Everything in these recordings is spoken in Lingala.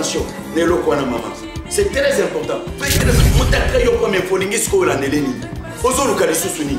attention neloko wana mama c'est très important peut-être motakra yo comme folingi sko la neleni ozoluka lisusu nini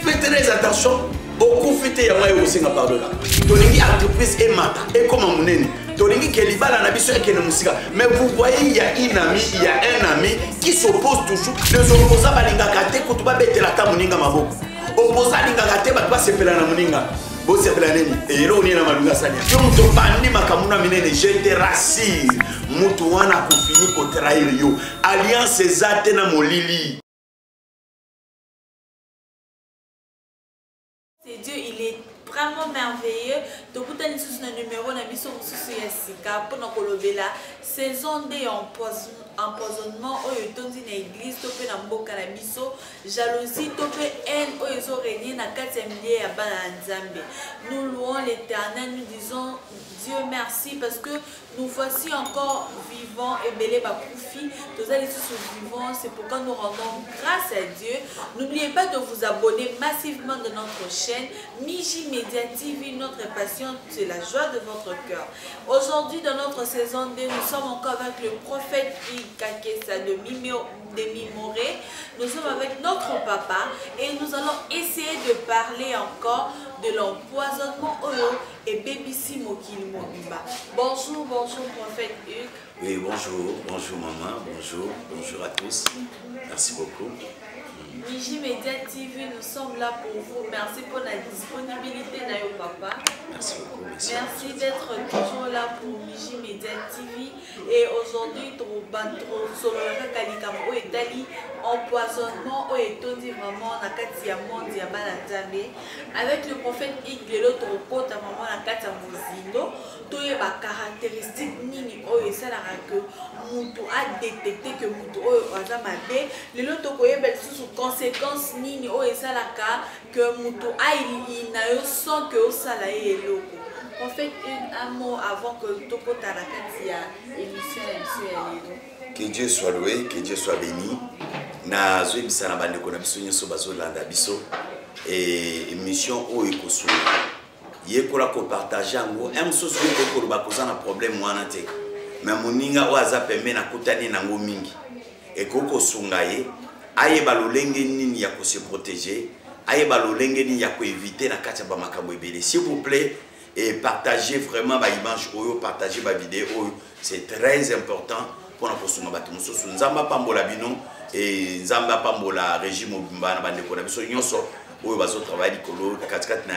fais très attention okufite ya mwayo osenga pardon tolingi entreprise emata et comme munene tolingi ke libala na biso ekene musika mais vous voyez il y a un ami qui s'oppose toujours les opposants balingaka te kutuba betela ta muninga maboko opposant lingaka te ba sepela na muninga bo sepela nini et ero ni na malunga sanya yo muto bandi makamuna minene je te rassure mutu wana kufini ko trahir yo alliance zate na molili. C'est Dieu, il est vraiment merveilleux. Donc, vous avez un numéro, na mission sika pour la saison des empoisonnement au étonzi na église topé na mboka na biso jalousie topé haine au ezo régner na 4e millier ya bana nzambe. Nous louons l'Éternel, nous disons Dieu merci parce que nous voici encore vivants et belé bakoufi. Tous allez tous vivants, c'est pourquoi nous rendons grâce à Dieu. N'oubliez pas de vous abonner massivement de notre chaîne Miji Media TV, notre passion, c'est la joie de votre cœur. Aujourd'hui, dans notre saison 2, nous sommes encore avec le prophète Kakesa de Mimoré. Nous sommes avec notre papa et nous allons essayer de parler encore de l'empoisonnement Oyo et Bébissi Mokili Mobimba. Bonjour, bonjour prophète Hugues. Oui, bonjour, bonjour maman, bonjour à tous. Merci beaucoup. Miji Media TV, nous sommes là pour vous. Merci pour la disponibilité de papa. Merci beaucoup. Merci d'être toujours là pour Miji Media TV. Et aujourd'hui, empoisonnement vraiment avec le prophète Hugues, l'autre côté maman la carte Mozindo, tout est caractéristique nini o et ça que mutu a détecté que mutu o azamade l'autre côté sous conséquence nini o et ça que mutu a il n'a eu sans que au salaire loko. En fait, un mot avant que Toko Tarakatia émission. Que Dieu soit loué, que Dieu soit béni. Na zoe bisana bande ko na biso nyoso bazolanda biso et émission o ekosu. Yekola ko partager ngo emsoso ko ba kozana problème wana te. Mais moninga o aza pembe na kutani na ngo mingi. Et koko sungaye aye balolenge nini ya ko se protéger, aye balolenge nini ya ko éviter na katia ba makambo ebele. S'il vous plaît, et partagez vraiment ma image oyo, partagez ma vidéo oyo, c'est très important pour la posuma batu mususu nzamba pambola bino et nzamba pambola régime obimba na bande ko na biso nyonso oyo bazo travailler likolo katikati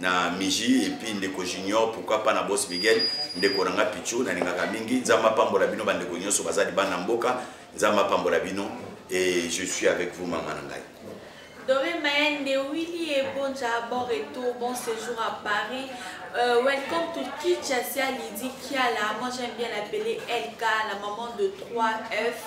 na Miji et puis ndeko junior pourquoi pas na boss Miguel ndeko nanga pichu na ningaka mingi nzamba pambola bino bande ko nyonso bazali bana mboka nzamba pambola bino et je suis avec vous maman nangai. Doré Mayende, Willy et bon bon retour, bon séjour à Paris. Welcome to Kinshasa, Lydie Kiala. Moi j'aime bien l'appeler LK, la maman de 3F.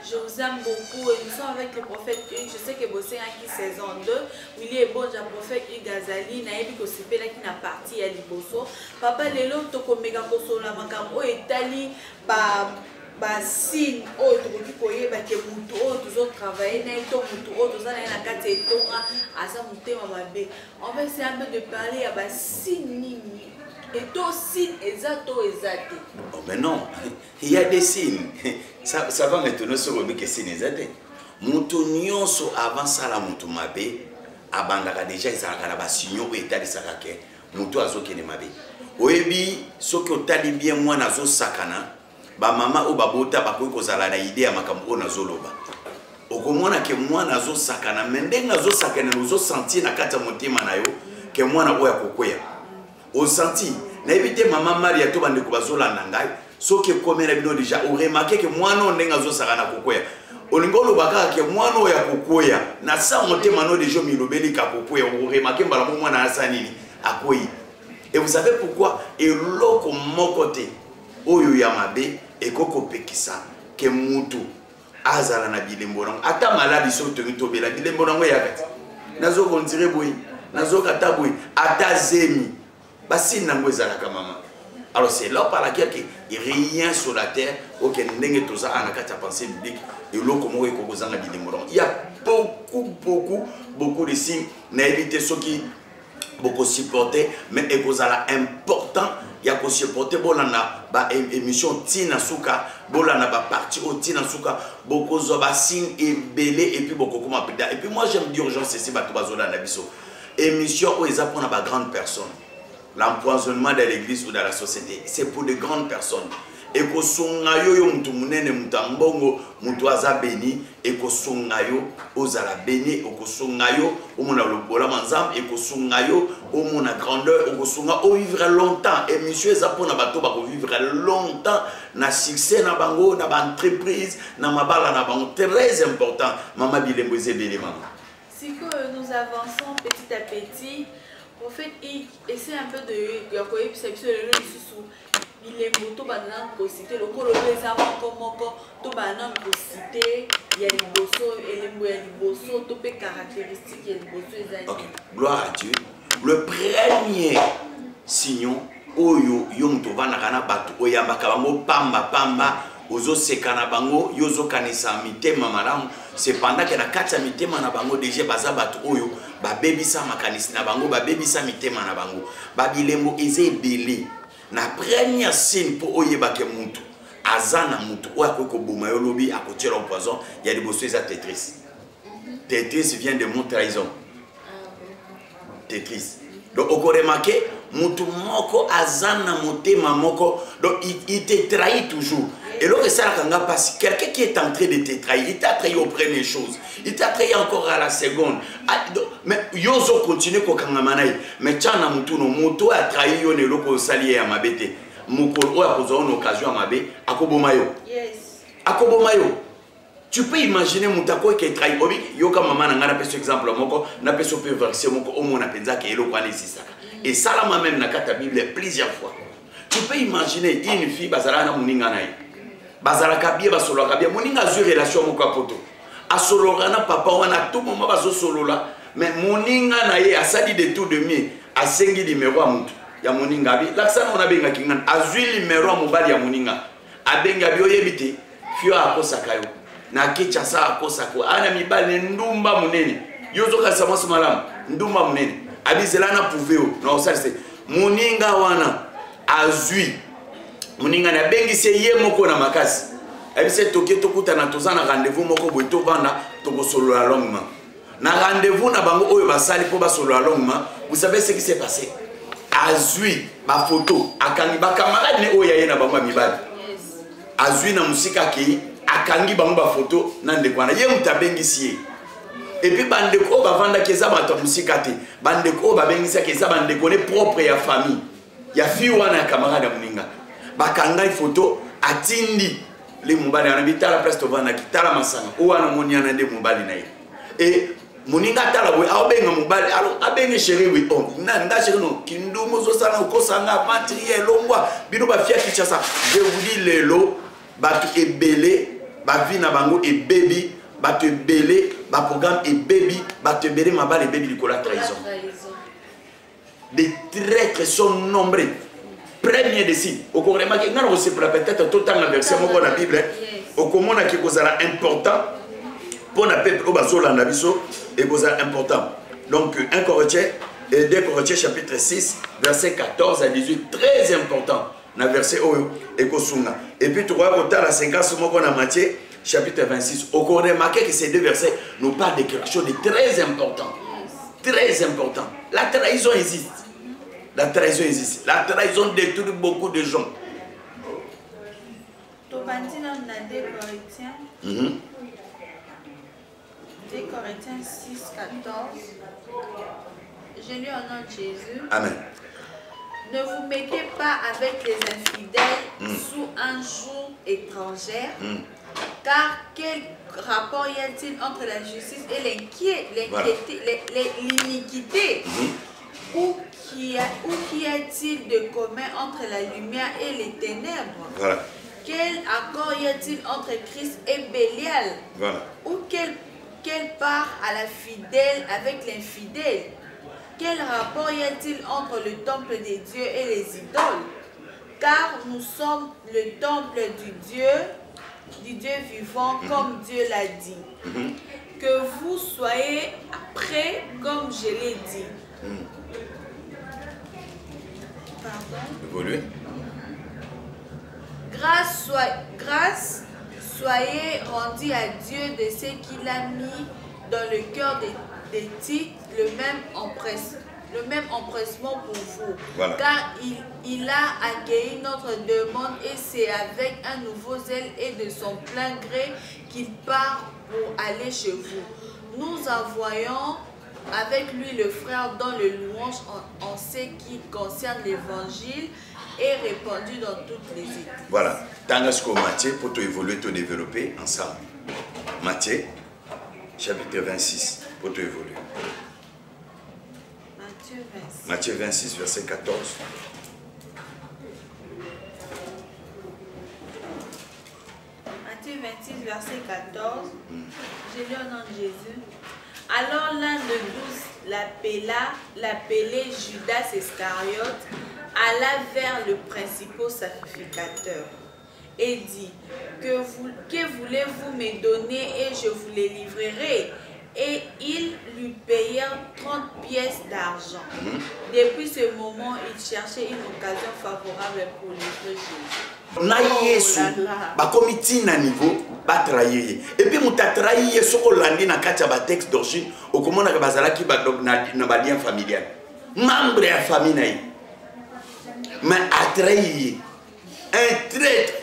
Je vous aime beaucoup et nous sommes avec le prophète Hugues. Je sais que vous êtes en saison 2. Willy et bon prophète Hugues Gazali. Naebi ko sepela qui n'a parti à Liboso. Papa Lelo toko mega koso la makamo etali ba signe autre qui koye ba ke mutu autre toujours travailler na to mutu autre ça na kati etonga asa mutema mabe. En fait c'est un peu de parler à ba signe nini et to signe exacto exact. Oh mais non, il y a des signes. Ça va maintenant sur le que signe exact. Mutu nyonso avant ça la mutu mabe abandaka déjà ezalaka na ba signe o etali sakake mutu azokene mabe. Oyebi soki otali bien mwana azo sakana ba mama o babota bakoki kozala na idée ya makambo o nazoloba okomona ke mwana azo sakana mendenge azo sakana ozo sentir na kati ya motema na yo ke mwana oya kokwea o senti na ebite mama Maria to bande ko bazolanda ngai soki komela bino déjà o remarquer ke mwana ndenge azo sakana kokwea olingolo baka ke mwana oya kokwea na sa motema no déjà milobeli ka kokwea o remarquer mbala mwana asanini akoyi. Et vous savez pourquoi eloko mokote oyo ya mabe ekoko pekisa ke mutu azala na bilembo nango ata maladi so to bela bilembo nango yakati nazo kontire boyi nazo kata boyi ata zemi basi nango ezala ka mama. Alors c'est là par laquelle il rien sur la terre auquel ndenge toza anakati ya pensée biblique et loko mo ekoko zanga bilembo nango. Il y a beaucoup de signes na éviter ceux qui beaucoup supporter mais ekozala important ya ko supporter bolanda ba émission tina suka bolanda ba parti au tina suka bokozo ba signe ebele et puis bokokoma peda et puis moi j'aime dire aux gens c'est bato bazolanda biso émission où ils apprennent à grandes personnes. L'empoisonnement de l'église ou de la société, c'est pour de grandes personnes. Et que songayo yo mutu munene mutambongo mutu aza béni et que songayo ozala béni et que songayo o mona lobola manzam et que songayo o mona grandeur et que songa o vivre longtemps et monsieur ezapona bato ba vivre longtemps na succès na bango na ba entreprise na mabala na bango très important mama bilembo ezebele mama. Si que nous avançons petit à petit, en fait, il essaie un peu de y perception de sous il est moto banane pour citer le colo les avant comme tout banane pour citer il y a les bossos et les bossos tout les caractéristiques il y a les bossos. Ok, gloire à Dieu. Le premier signe oyo yom to vana kana batu oyamba kabango pamba pamba ozo sekana bango yozo kanisa mitema malamu cependant que na kati ya mitema na bango déjà baza batu oyo ba bebisa makanisi na bango ba bebisa mitema na bango ba bilembo eze ebele na première signe pour oyeba ke mutu azana mutu oya ko boma yo lobi akotiela poison il y a des bosses à Tetris. Tetris vient de mot trahison. Tetris. Donc on remarque mutu moko azana motema moko donc il te trahit toujours. Et là, ça n'a pas passé. Quelqu'un qui est en train de te trahir, il t'a trahi aux premières choses. Il t'a trahi encore à la seconde. Mais yozo continue ko kangamanaï. Mais tchana mutu no moto a trahi yo ne loko salié à ma bête. Mukolo a posé une occasion à ma bête. Akobomayo. Yes. Akobomayo. Tu peux imaginer mutako qui est trahi. Obi yoka maman n'a pas ce exemple moko, n'a pas ce verset moko au mon apenza qui est lo kwani sisaka. Et ça la même na kata Bible plusieurs fois. Tu peux imaginer une fille bazala na muninga naï. Bazala kabie basolo kabie moninga zu relation moko poto asologa na papa wana tout moment bazo solola mais moninga na ye asali de tout de mi asengi numéro ya mutu ya moninga bi laksana ona benga kingan azui numéro ya mobali ya moninga abenga bi oyebite fio akosaka yo na kicha sa akosako ana mibali ndumba munene yozo kasa maso malamu ndumba munene abizela na pouveo na osalise moninga wana azui moninga na bengisi ye moko na makasi ebise toke tokuta na tozana rendez-vous moko boy to banda toko solo la longuement na rendez-vous na bango oyo basali po ba solo la longuement vous savez ce qui s'est passé azui ba photo akangi ba camarade ne oyo ye na bango mibali azui na musika ki akangi bango ba photo na ndekwana ye mutabengisi ye et puis bandeko ba vanda keza ba to musika te bandeko ba bengisa keza bandeko ne propre ya famille ya fi wana ya camarade muninga bakanga photo atindi les mobali na bitala place to vana kitala masanga owana moniana de mobali na ye et moninga tala boy abenga mobali alors abenge chéri oui on na nda chéri no kindumo zo sala ukosanga matériel longwa bino ba fia kichasa je vous dis lelo batu ebele ba vi na bango e baby batu ebele ba programme e baby batu ebele mabali baby likola trahison des traîtres sont nombreux. Premier des signes. Au Coran, on se peut-être tout le temps verset dans la Bible. Au Coran, qui est important pour le peuple au Basola Nabiso et important. Donc 1 Corinthiens et 2 Corinthiens chapitre 6 verset 14 à 18 très important. Dans verset Oyo et Kosunga. Et puis tu vois que la 50 mots qu'on a Matthieu chapitre 26. Au Coran, remarquez que ces deux versets nous parlent de quelque chose de très important. Très important. La trahison existe. La trahison existe. La trahison détruit beaucoup de gens. 2 Corinthiens. 2 Corinthiens 6, 14. Je lis au nom de Jésus. Amen. Ne vous mettez pas avec les infidèles sous un joug étranger, car quel rapport y a-t-il entre la justice et l'iniquité? Ou qu'y a-t-il de commun entre la lumière et les ténèbres? Voilà. Quel accord y a-t-il entre Christ et Bélial? Voilà. Ou quelle part à la fidèle avec l'infidèle? Quel rapport y a-t-il entre le temple des dieux et les idoles? Car nous sommes le temple du Dieu vivant, comme Dieu l'a dit. Que vous soyez prêts comme je l'ai dit. Pardon. Évoluez. grâce soyez rendue à Dieu de ce qu'il a mis dans le cœur des Tite le même empressement pour vous. Voilà. Car il a accueilli notre demande et c'est avec un nouveau zèle et de son plein gré qu'il part pour aller chez vous. Nous envoyons avec lui le frère dans le louange en ce qui concerne l'évangile et répandu dans toutes les églises. Voilà. Dans ce que Matthieu, pour te évoluer, te développer ensemble. Matthieu, chapitre 26, pour te évoluer. Matthieu 26, verset 14. Matthieu 26, verset 14. Je lis au nom de Jésus. Alors l'un de tous, l'appelé Judas Iscariote, alla vers le principal sacrificateur et dit, que voulez-vous me donner et je vous les livrerai? Et ils lui payèrent 30 pièces d'argent. Depuis ce moment, il cherchait une occasion favorable pour livrer Jésus. Na Yesu, ba comité na niveau, ba trahir. Et puis muta trahir ce qu'on l'a dit na katia ba texte d'origine, au comment na bazala qui ba na ba lien familial. Membre de la famille. Mais à trahir, un traître.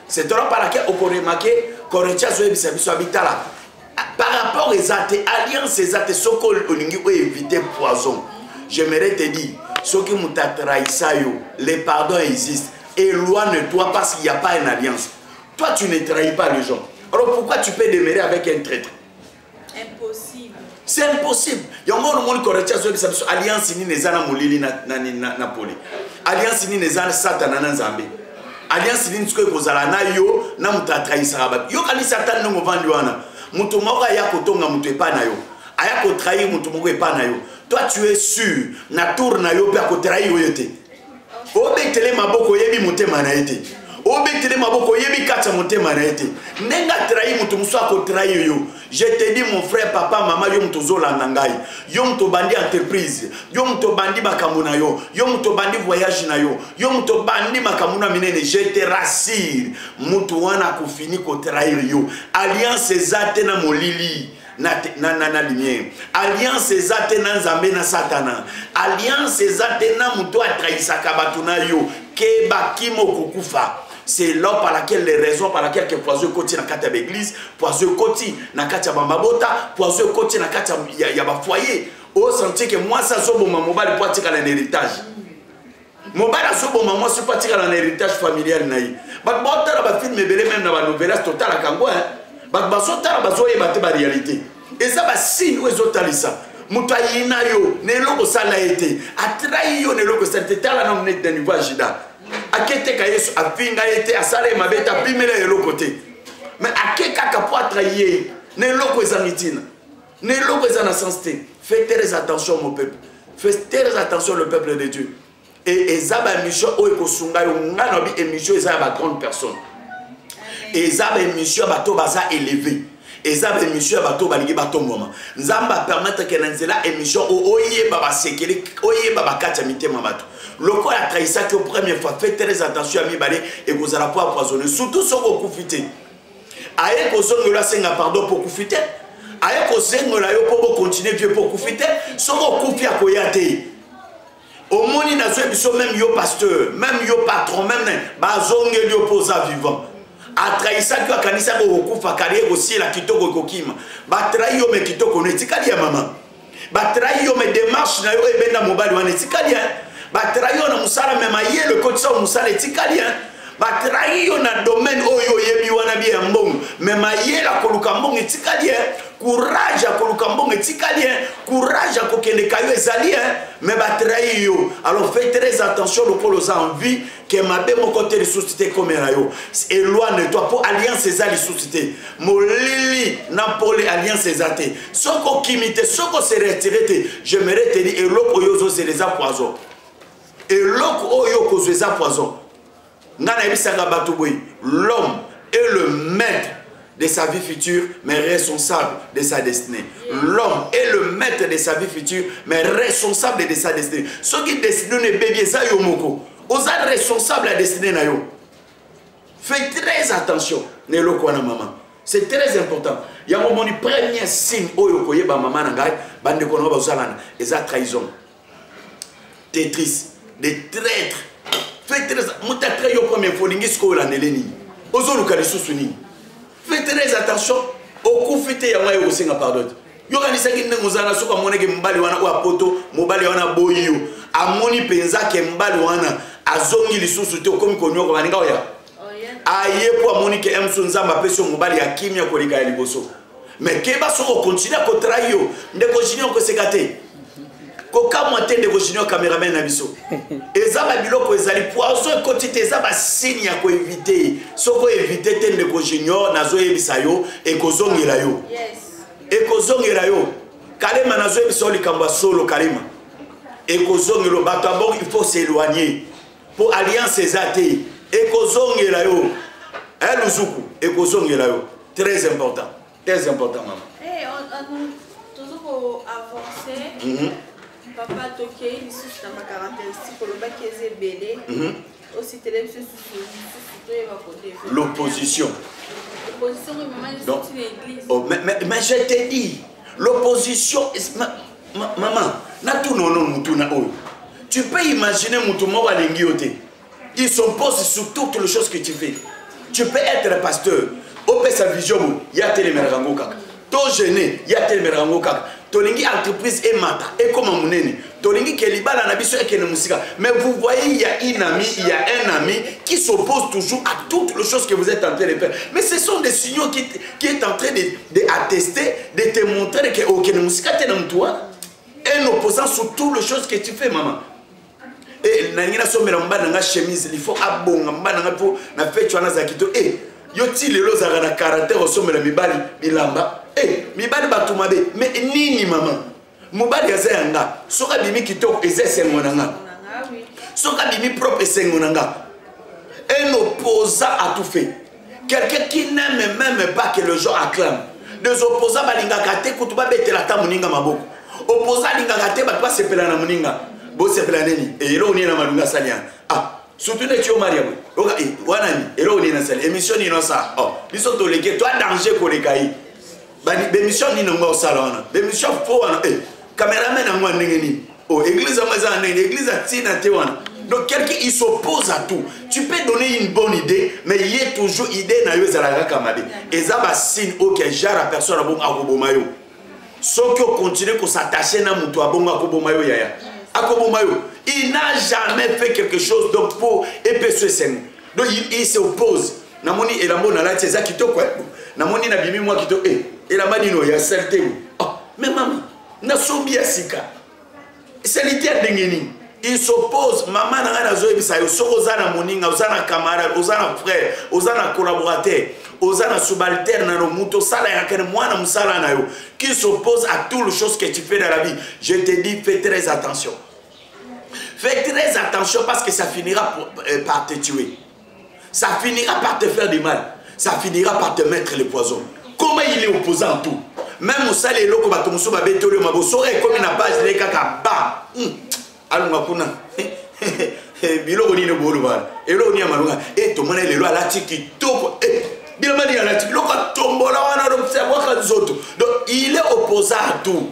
C'est donc par laquelle on peut remarquer qu'on retient sur les habitants là. Par rapport aux athées, alliance aux athées, ce qu'on peut éviter poison. J'aimerais te dire, ce qui m'a trahi, les pardons existent. Éloigne-toi parce qu'il n'y a pas une alliance. Toi, tu ne trahis pas les gens. Alors pourquoi tu peux demeurer avec un traître? Impossible. C'est impossible. Il y a un monde qui retient sur les alliances, il n'y a pas de Napoli. Alliance, il n'y a pas de Satan na Nzambe. Alliance, il n'y a pas de Satan na yo, na muta trahi sarabat. Yo kali Satan no movandu wana. Mutu moko ya kotonga mutu epa na yo. Aya ko trahir mutu moko epa na yo. Toi tu es sûr na tour na yo pe ko trahir yo te. Obetele maboko yebi motema na ete. Obetele maboko yebi katsa motema na ete. Nenga trahir mutu muso ko trahir yo. Je te dis mon frère, papa, maman, yo mutu zola nangai. Yo mutu bandi entreprise. Yo mutu bandi makambo na yo. Yo mutu bandi voyage na yo. Yo mutu bandi makambo na minene. Je te rassure. Mutu wana kufini ko trahir yo. Alliance ezate na molili. Na lumière. Alliance ezate na Nzambe na Satana. Alliance ezate na mutu atrahisaka batu na yo. Ke bakimo kukufa. C'est là par laquelle les raisons par laquelle que poiseux côté na kata l'église, poiseux côté na kata bambabota, poiseux côté na kata ya ba foyer. Au sentier que moi ça so bon mobile pour tirer un héritage. Mobile so bon moi c'est pas tirer un héritage familial naï. Ba bota ba film belé même na ba novelas total à Kango hein. Ba sota ba so yebate ba réalité. Et ça va signe aux autres ça. Mutayina yo ne loko sala été. Atrahi yo ne loko sala tala na net de niveau agida. Akete ka Yesu afinga ete asale mabeta pimela yelo côté. Mais akeka ka po trahir ne loko ezamitina. Ne loko ezana sensité. Faites très attention mon peuple. Faites très attention le peuple de Dieu. Et ezaba mission o ekosunga yo ngana bi émission ezaba grande personne. Ezaba mission bato baza élevé. Ezaba émission bato balingi bato moma. Nzamba permettre que nanzela émission oye baba sekeli oye baba katia mitema bato. Loko a trahi ça que première fois, faites très attention à mi balé et vous allez pas empoisonner. Surtout ceux qui profiter. Aïe ko songo la senga pardon pour profiter. Aïe ko sengo la yo pour continuer vieux pour profiter. Ceux qui confient à koyate. Au moni na zo biso même yo pasteur, même yo patron, même ba zonge yo posa vivant. A trahi ça que kanisa ko kufa carrière aussi la kitoko kokima. Ba trahi yo me kitoko ne tikali ya mama. Ba trahi yo me démarche na yo ebenda mobile wana tikali ya. Batrahi na musala mema ye le côté ça musala etikali hein. Batrahi na domaine oyo yebi wana bi mbongo mema ye la koluka mbongo etikali hein. Courage à koluka mbongo etikali hein. Courage à kokende kayo ezali hein. Mais batrahi yo alors faites très attention le polo za envie que mabe mon côté de société comme yo éloigne-toi pour alliance ezali société molili na pole alliance ezate soko kimite soko se retirer je me retenir et loko yozo c'est les poison. Et l'homme est le maître de sa vie future, mais responsable de sa destinée. L'homme est le maître de sa vie future, mais responsable de sa destinée. Ceux qui destinent ne bébé ça yomoko, vous êtes responsable de la destinée na yo. Fais très attention. Maman. C'est très important. Il y a un moment, le premier signe où il y a maman nangai, bande de kono bazalana, et ça trahison. Tetris, des traîtres. Fais très attention. Muta très yo premier folingi sko la neleni. Ozo lukali susuni. Fais très attention. Au coup fité ya mwa yosinga pardon. Yo kanisa kinde muzana soka moneke mbali wana wa poto, mobali wana boyo. Amoni penza ke mbali wana azongi lisusu te komi konyo ko baninga oya. Aye pour amoni ke emso nzamba peso mobali ya kimia ko lika ya liboso. Mais keba soko continue ko trayo, ndeko junior ko sekate. Ko kamwa te ndeko junior cameraman na biso. Ezaba biloko ezali poison kotite ezaba signe ya ko éviter. Soko éviter te ndeko junior nazo yebisa yo e ko zongela yo. Yes. E ko zongela yo. Kalema nazo yebisa likamba solo kalema. Et kozongelo bato abon il faut s'éloigner pour alliance ezate et kozongela yo luzuku et kozongela yo très important maman. Eh on toujours avancer papa toké lisusu na caractéristique koloba keze belé aussi télévision sur l'opposition maman c'est l'église. Oh mais je te dis l'opposition maman na tout non tu peux imaginer mutumo balengi yote ils s'opposent sur toutes les choses que tu fais. Tu peux être pasteur au sa vision il y a télémérango kaka to gêné il y a télémérango kaka tolingi entreprise et mata et comme munene tolingi kelibala na biso ekene musika mais vous voyez il y a un ami qui s'oppose toujours à toutes les choses que vous êtes en train de faire, mais ce sont des signaux qui est en train de attester, de te montrer que okene musika te na mtua un opposant sur toutes les choses que tu fais maman. Et nangina somela mbana nga chemise il faut abonga mbana nga po na fait chwana za kito yoti lelo za na caractère somela mibali bilamba mibali batuma be mais nini maman mobali ya zanga soka bimi kitoko ezesengo nanga soka bimi propre sengo nanga un opposant à tout fait, quelqu'un qui n'aime même pas que le gens acclament. Des opposants balinga kate kutuba bete la ta muninga maboko opposant linga kate batwa sepela na muninga bo sepela neni elo ni na malunga salia surtout ne tu maria oka wanani elo ni na sel émission ni no sa biso to leke toi danger ko le kai bani émission ni no salon émission fo wana caméraman na ngwa ndengeni église amaza na église atina te wana. Donc quelqu'un il s'oppose à tout. Tu peux donner une bonne idée, mais il y a toujours idée na yo zalaka kamade. Et ça va signe OK genre la personne bon akobomayo. Sauf que continue ko s'attacher na mutu abonga akobomayo yaya. Akobomayo, il n'a jamais fait quelque chose donc pour épaissir ses. Donc il s'oppose. Namoni et la mona la teza kitoko. Namoni na bimi moi kitoko et la manino ya certé. Mais maman, na sombi asika. C'est l'idée d'engeni. Il s'oppose, maman n'a pas de ça. Osana moninga, osana camarade, osana frère, osana collaborateur, osana subalterne, no muto sala yakene mwana musala na yo, qui s'oppose à toutes les choses que tu fais dans la vie. Je te dis, fais très attention. Fais très attention parce que ça finira par te tuer. Ça finira par te faire du mal. Ça finira par te mettre le poison. Comment il est opposant à tout? Même au salé loko batomuso ba betolo maboso et comme une page de kaka ba. Alunga kuna biloko ni bolo bana elo ni amalunga to mona lelo alati kitoko bilama ni alati loko tombola wana do savoir zoto. Donc il est opposé à tout.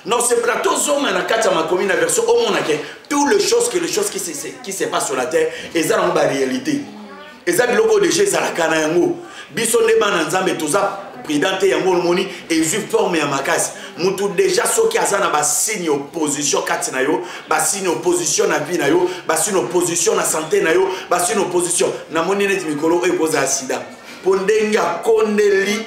Non, c'est plateau zone na kata ma commune version au monde que toutes les choses qui se passent sur la terre et ça en réalité. Et ça biloko de chez la kana yango biso ne bana nzambe toza prédante yango moni et ju forme ya makasi mutu déjà soki azana ba signe opposition kati na yo ba signe opposition na vie na yo ba signe opposition na santé na yo ba signe opposition na moni net mikolo e koza accident pondenga kondeli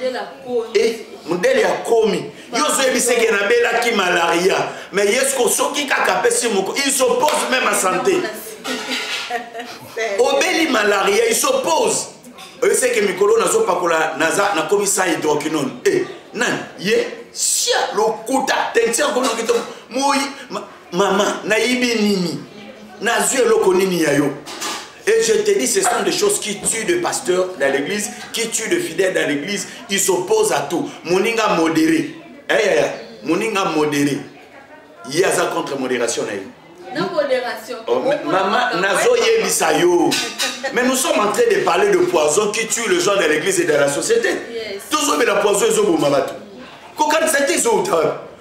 modèle ya komi yozo ebiseke na bela ki malaria mais yesko soki kaka pesi moko il s'oppose même à santé obeli malaria il s'oppose. C'est que Mikolo n'a pas naza na komisa hydroquinone nan ye sia lokuta tension kono kito moi maman na yibi nini na zue loko nini ya yo. Et je te dis, ce sont des choses qui tuent des pasteurs dans l'église, qui tuent des fidèles dans l'église. Ils s'opposent à tout. Moninga modéré. Moninga modéré. Il y a ça contre modération. Non modération. Maman nazo yebisa yo. Mais nous sommes en train de parler de poison qui tue les gens de l'église et de la société. Tous ceux qui ont la poison, ils ont bombabato. Quand ils ont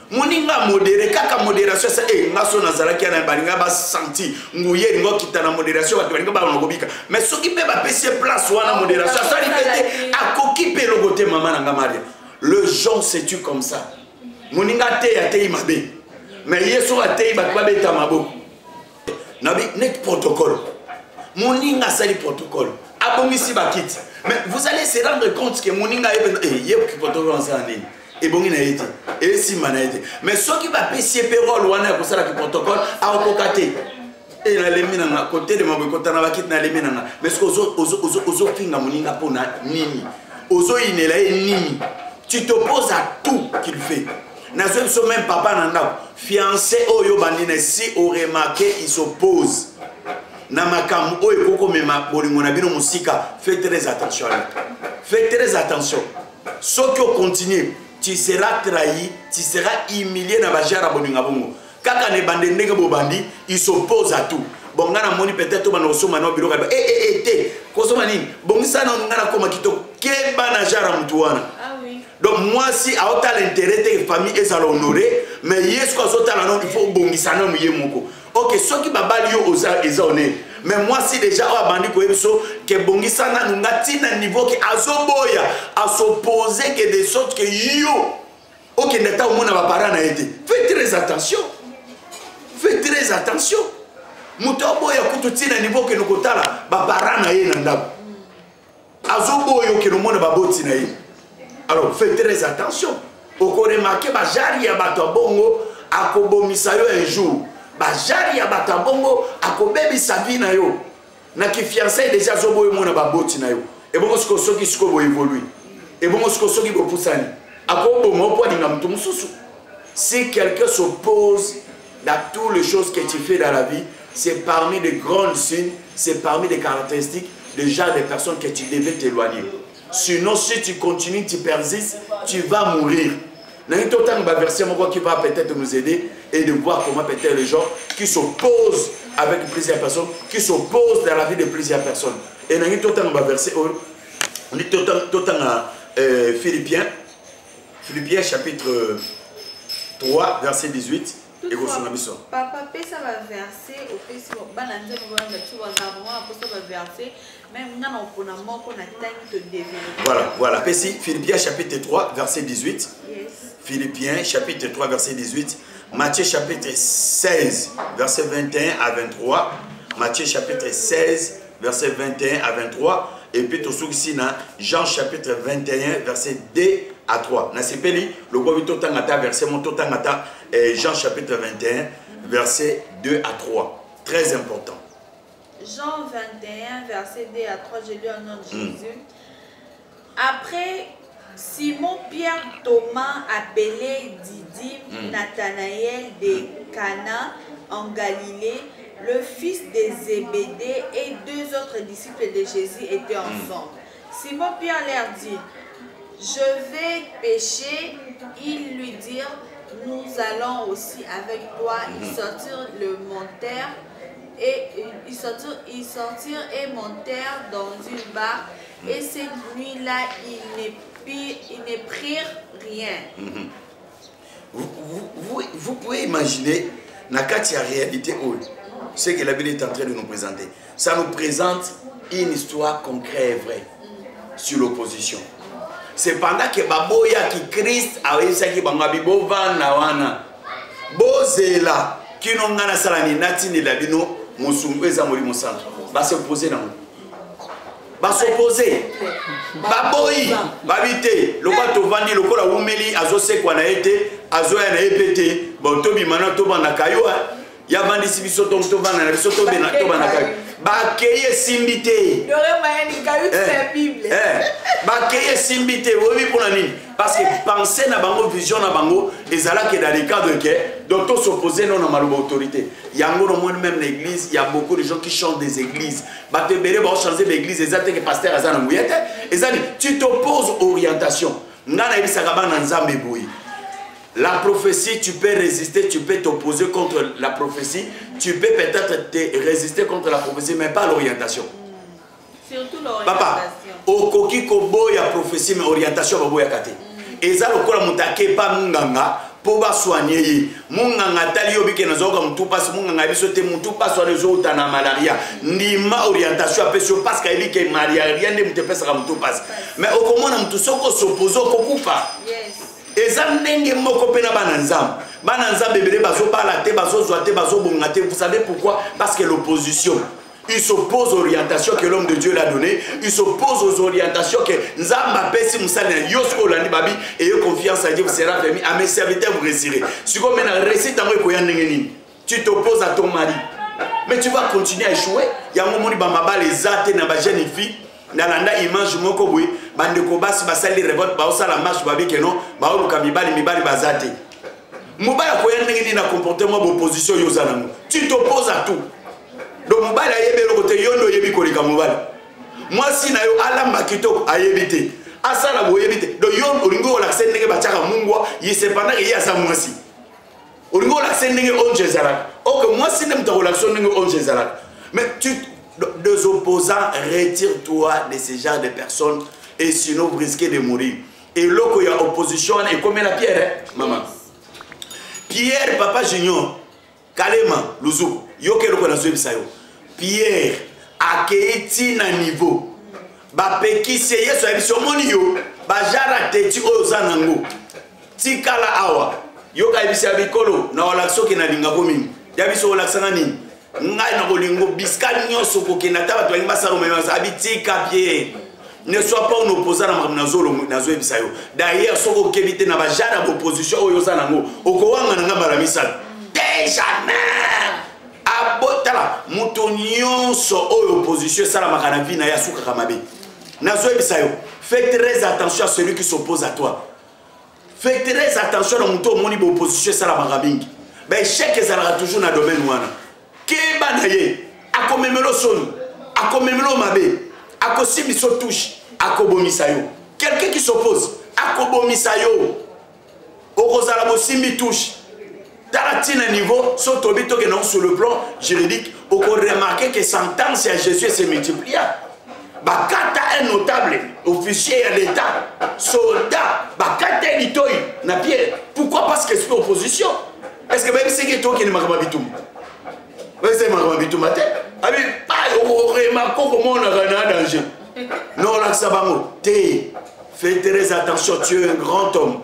moninga modéré, kaka modération, ça est, ngaso nazaraki na balinga ba senti, nguye ngo kitana modération, balinga ba ngobika. Mais ceux qui peuvent passer place ou na modération, ça répéter à kokipe le côté maman nanga Maria. Le gens se tue comme ça. Moninga te ya te imabe. Mais yeso a te ba beta mabo. Nabi net protocole. Moninga sali protocole. Abongisi bakit. Mais vous allez se rendre compte que moninga est protocole en ça. Et bon, il a été. Et si man a été. Mais ceux qui va payer payroll ou un pour ça qui protocole à Okokate. Et la lemina à côté de mon côté na bakit na lemina. Mais ce ozo finga moninga pona nini. Ozo inela nini. Tu t'opposes à tout qu'il fait. Nazo so même papa nanda fiancé oyo bandine si au remarqué il s'oppose. Na makamu oyo koko mema bolingo na bino musika. Faites très attention. Faites très attention. Ceux qui continuent tu seras trahi, tu seras humilié dans la jara boninga bongo. Kaka ne bande ndenge bo bandi, il s'oppose à tout. Bon ngana moni peut-être bana osoma na biloko ba te kosoma nini? Bon ça na ngana koma kito ke bana jara mtu wana. Ah oui. Donc moi si a autant l'intérêt de famille est à l'honorer, mais yesko azota la non il faut bongisa na muye moko. OK, ceux qui babali yo oza ezone. Mais moi si déjà on a bandi ko yeso que bongisa na ngati na niveau que azoboya à s'opposer que des sortes que yo OK neta omona ba parents na été. Faites très attention. Faites très attention. Muto boya kututi na niveau que nokotala ba parents na ye na ndabo. Azoboya que no mona ba boti na ye. Alors faites très attention. Oko remarquer ba jari ya bato bongo akobomisa yo un jour. Bajari ya batabongo akobebi sabina yo na ki fiancé déjà zoboyo mona ba boti na yo et bon ce que soki siko bo évolue et bon ce que soki bo pusani akobo mo po dinga mtu mususu. Si quelqu'un s'oppose à toutes les choses que tu fais dans la vie, c'est parmi les grandes signes, c'est parmi les caractéristiques des gens des personnes que tu devais t'éloigner. Sinon si tu continues, tu persistes, tu vas mourir. Nous avons un verset qui va peut-être nous aider et de voir comment peut-être les gens qui s'opposent avec plusieurs personnes, qui s'opposent dans la vie de plusieurs personnes. Et nous avons un verset, on est tout le Philippiens chapitre 3, verset 18. Papa pesa va verser au Facebook bananze mo ba tu wa na mo aposto va verser même ngana opona moko na tangi to développer. Voilà, pesi Philippiens chapitre 3 verset 18. Yes. Philippiens chapitre 3 verset 18. Matthieu chapitre 16 verset 21 à 23. Matthieu chapitre 16 verset 21 à 23 et puis tout ici na Jean chapitre 21 verset 2 à 3. Na sepeli le bobi totangata verset mon totangata Jean chapitre 21 verset 2 à 3. Très important. Jean 21 verset 2 à 3, je lis au nom de Jésus. Après Simon Pierre Thomas appelé Didyme, Nathanaël de Cana en Galilée, le fils de Zébédée et deux autres disciples de Jésus étaient ensemble. Simon Pierre leur dit: je vais pêcher. Ils lui dirent: nous allons aussi avec toi. Ils sortirent le montèrent et ils sortirent et montèrent dans une barque. Et cette nuit-là, ils ne prirent rien. Vous pouvez imaginer la réalité ce que la Bible est en train de nous présenter. Ça nous présente une histoire concrète et vraie sur l'opposition. C'est pendant que Baboya qui Christ a eu ça qui bangabi bovana wana bozela qui n'ont pas salani natini labino musumweza muri musantu va se poser dans va s'opposer baboyi babite lokato vandi lokola umeli azose kwa na ete azoya na epete botobi mana to bana kayo ya vandi sibiso to bana na biso to bena to bana kayo ba keye simbite yore mayani kayo c'est Bible ba keye simbite oui pour la nini parce que penser na bango vision na bango ezala que dans les cadres que donc to s'opposer non na maloba autorité yango no monde même l'église il y a beaucoup de gens qui chantent des églises ba te bere ba changer l'église ezate que pasteur azana muyete ezali tu t'opposes orientation ngana ebisaka bana nzambe boyi. La prophétie, tu peux résister, tu peux t'opposer contre la prophétie, tu peux peut-être te résister contre la prophétie, mais pas l'orientation. Surtout l'orientation. Papa, au koki kobo ya prophétie mais orientation babo ya kate. Eza lokola mutake pa munganga po ba soigner ye. Munganga tali yobike nazoka mutu passe munganga biso te mutu passe wa lezo utana malaria. Ndima orientation apesio parce que ebike malaria nde mutu pesa ka mutu passe. Mais okomona mutu soko s'opposer kokupa. Yes. Eza ndenge moko pena bana nzambe. Bana nzambe bele bazo bala te bazo zwa te bazo bonga te. Vous savez pourquoi? Parce que l'opposition il s'oppose aux orientations que l'homme de Dieu l'a donné. Il s'oppose aux orientations que Nzamba Pessi Moussane Yosko Lani Babi et confiance à Dieu vous sera permis. À mes serviteurs vous réussirez. Si comme un récit tu t'opposes à ton mari. Mais tu vas continuer à échouer. Il y a un moment où Bamba les athées n'a pas jeune fille. Nalanda image moko boy. Bande kobasi basali révolte ba osala marche babi que non. Ba oluka mibali bazate. Mobala koya ndenge na comportement d'opposition yozana. Tu t'opposes à tout. Donc mobile ayebe lokote yondo yebi kolika mobile. Moi si na yo alamba kitoko ayebite. Asala bo yebite. Donc yon olingo la sendenge bachaka mungwa yesepanda ke yasa mwasi. Olingo la sendenge onje zalak. OK moi si nem ta relation ndenge onje zalak. Mais tu deux opposants retire-toi de ce genre de personnes et sinon vous risquez de mourir. Et loko ya opposition et comme la Pierre hein, maman. Pierre papa Junior Kalema Luzuku yoke loko na zoebisayo. Pierre akeiti na niveau ba pekise yeso ebiso moni yo ba jara teti ozanango tikala awa yoka ebisa bikolo na olakso ke na linga komingi ya biso olaksana nini ngai na kolingo biskali nyoso kokena ta bato bangi basalo mema abitika Pierre ne sois pas un opposant na zolo na zoebisayo d'ailleurs soko kebite na ba jara opposition oyo zanango okowanga na ngamba misala déjà abotala muto nyonso oyo opposition sala makana vie na yasuka kamabe nazo ebisayo fais très attention à celui qui s'oppose à toi fais très attention à muto moni bo opposition sala makabingi ben chèque ezala toujours na domaine wana keba na ye akomemelo soni akomemelo mabe akosimiso touche akobomisayo quelqu'un qui s'oppose akobomisayo okozala bosimbi touche Taratina niveau, sur le plan juridique, on peut remarquer que sentence à Jésus se multiplie. Bakata un notable, officier à l'État, soldat, Bakata Nitoy, na Pierre. Pourquoi? Parce que c'est opposition. Est-ce que même c'est que toi qui ne m'as pas dit c'est ma vie tout matin. Avec pas remarquons comment on a un danger. Non, là, ça va. Fais très attention, tu es un grand homme,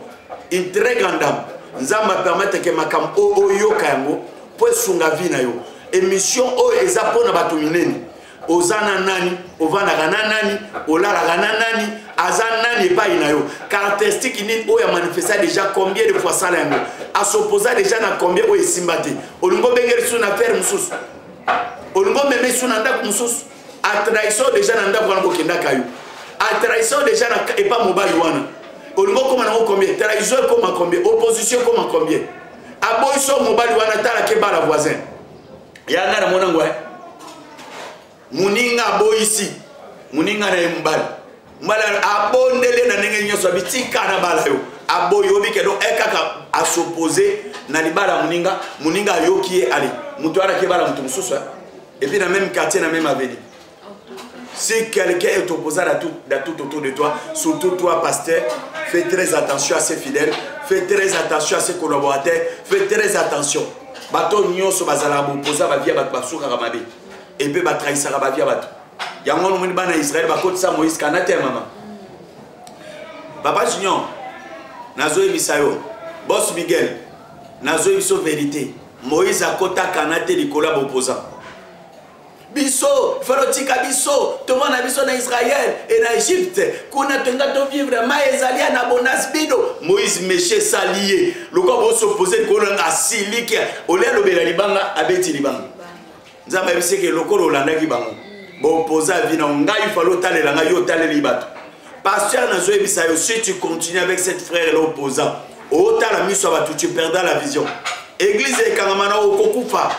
une très grande dame. Nzamba permettre que makam o yoka yango po sunga vina yo émission o ezapo na bato minene ozana nani ovana kana nani olala kana nani azana nani pa ina yo caractéristique ni o ya manifester déjà combien de fois ça yango a s'opposer déjà na combien o esimbate olingo bengeri suna faire mususu olingo meme suna ndak mususu a trahison déjà na ndak wana kokenda kayo a trahison déjà na et pas mobile wana olingo koma na combien trahison comme combien opposition comme combien aboiso mobile wana tala ke bala voisin ya ngara mona ngwa muninga boisi muninga na mbali mbala abondele na ndenge nyoso bitika na bala yo aboyo bike do ekaka a s'opposer na libala muninga yoki ali mutu ara ke bala mutu mususu et puis dans même quartier dans même avenue. Si quelqu'un est opposé à tout autour de toi, surtout toi, pasteur, fais très attention à ses fidèles, fais très attention à ses collaborateurs, fais très attention. Bato nyonso bazala opposé à via bat basuka kamabe. Et puis bat trahisa ba via bat. Yango no moni bana Israël ba kotisa Moïse kanate mama. Papa Junior, nazo ebisayo. Boss Miguel, nazo ebiso vérité. Moïse a kota kanate likola opposant. Biso, Falotika biso, Tomana biso na Israël et na Égypte. Kuna tenga to vivre ma ezalia na bonas bido. Moïse meche salié. Le corps va s'opposer kolanga silike. Ole lobela libanga abeti libanga. Nzamba bise ke lokolo olanda ki bango. Bo posa vina ngai falo tale langa yo tale libato. Pasteur na zo ebisa yo si tu continues avec cette frère l'opposant. O tala miso ba tu perdras la vision. Église e kangamana okokufa.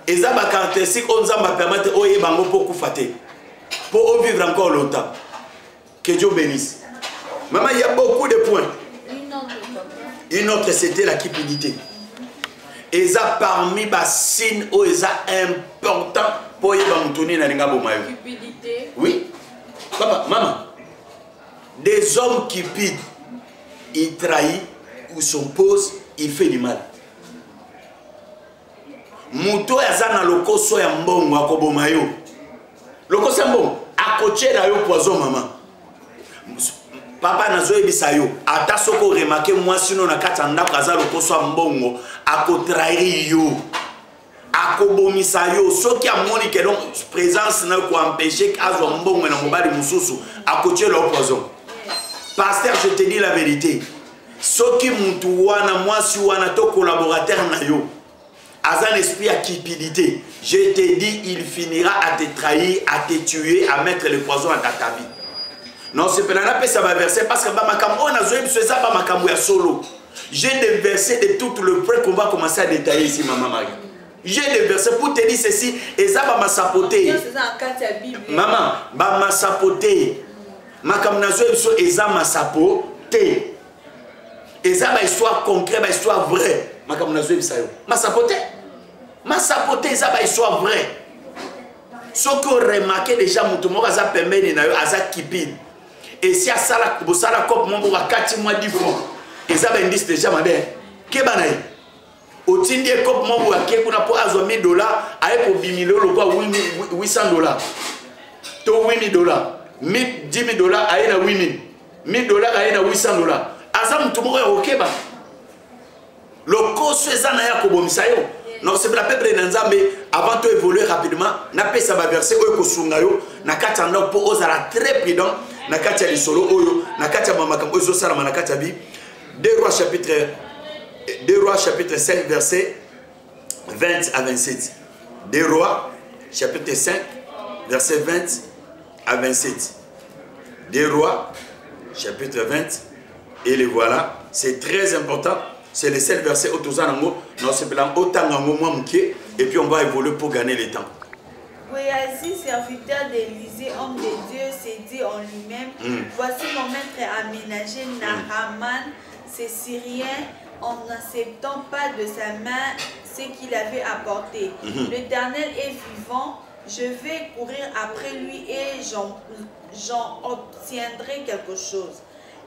Et ça va caractériser qu'on va permettre aux Bango pour koufater, pour vivre encore longtemps. Que Dieu bénisse. Maman, il y a beaucoup de points. Une autre, c'était la cupidité. Et ça parmi les signes où ils sont importants pour y tourner dans les Cupidité. Oui. Papa, maman, des hommes qui pident, ils trahissent ou s'opposent, ils font du mal. Mouto yazana lokoso ya mbongo akoboma yo. Lokoso ya mbongo akochela yo poison maman. Papa nazo ebisa yo ata soko remarquer moi sino na kati ndako aza lokoso ya mbongo akotrahir yo. Akobomisa yo soki amoni ke donc présence na ko empêcher azwa mbongo na mobali mususu akochela yo poison. Pasteur, je te dis la vérité. Soki mutu wana mwasi wana to collaborateur na yo. As un esprit à cupidité, je te dis, il finira à te trahir, à te tuer, à mettre le poison dans ta vie. Non, c'est pas la paix, ça va verser parce que on a joué ce ça va solo. J'ai des versets de tout le prêt qu'on va commencer à détailler ici, maman Marie. J'ai des versets pour te dire ceci, et ça va m'a sapoter. Maman, va m'a sapoter. Ma kamnazo et ça m'a sapoter. Et ça va histoire concrète, va histoire vraie. Ma kamnazo et ça m'a sapoter. Ma sapoter, ça va histoire vraie. Ce qu'on remarque déjà, mon tour, ça permet de naïo, ça kipide. Et si à ça la coupe, mon bourra 4 mois 10 francs. Et ça va indice déjà, ma belle. Qu'est-ce que c'est? Au tindi coupe, mon bourra qui est pour avoir $1000, avec pour 10 000 €, quoi, $800. To $8 000. 10 000 $, avec 8 000. 1 000 $, avec 800 $. Azam tout le monde est ok, bah. Le cost c'est ça, n'a pas de non, c'est la peuple de Nzambe avant de évoluer rapidement. N'a pas ça va verser au Kosungayo. N'a qu'à t'en pour oser la très prudent. N'a qu'à t'y solo oyo. N'a qu'à t'y mamakam oyo salama n'a qu'à t'y bi. 2 Rois chapitre 5 verset 20 à 27. 2 Rois chapitre 5 verset 20 à 27. 2 Rois chapitre 20 et les voilà. C'est très important. C'est le seul verset autour non c'est blanc autant et puis on va évoluer pour gagner le temps. Géasi, serviteur d'Élisée, homme de Dieu, s'est dit en lui-même, voici mon maître aménagé Nahaman, c'est Syrien, en n'acceptant pas de sa main ce qu'il avait apporté. L'Éternel est vivant, je vais courir après lui et j'en obtiendrai quelque chose.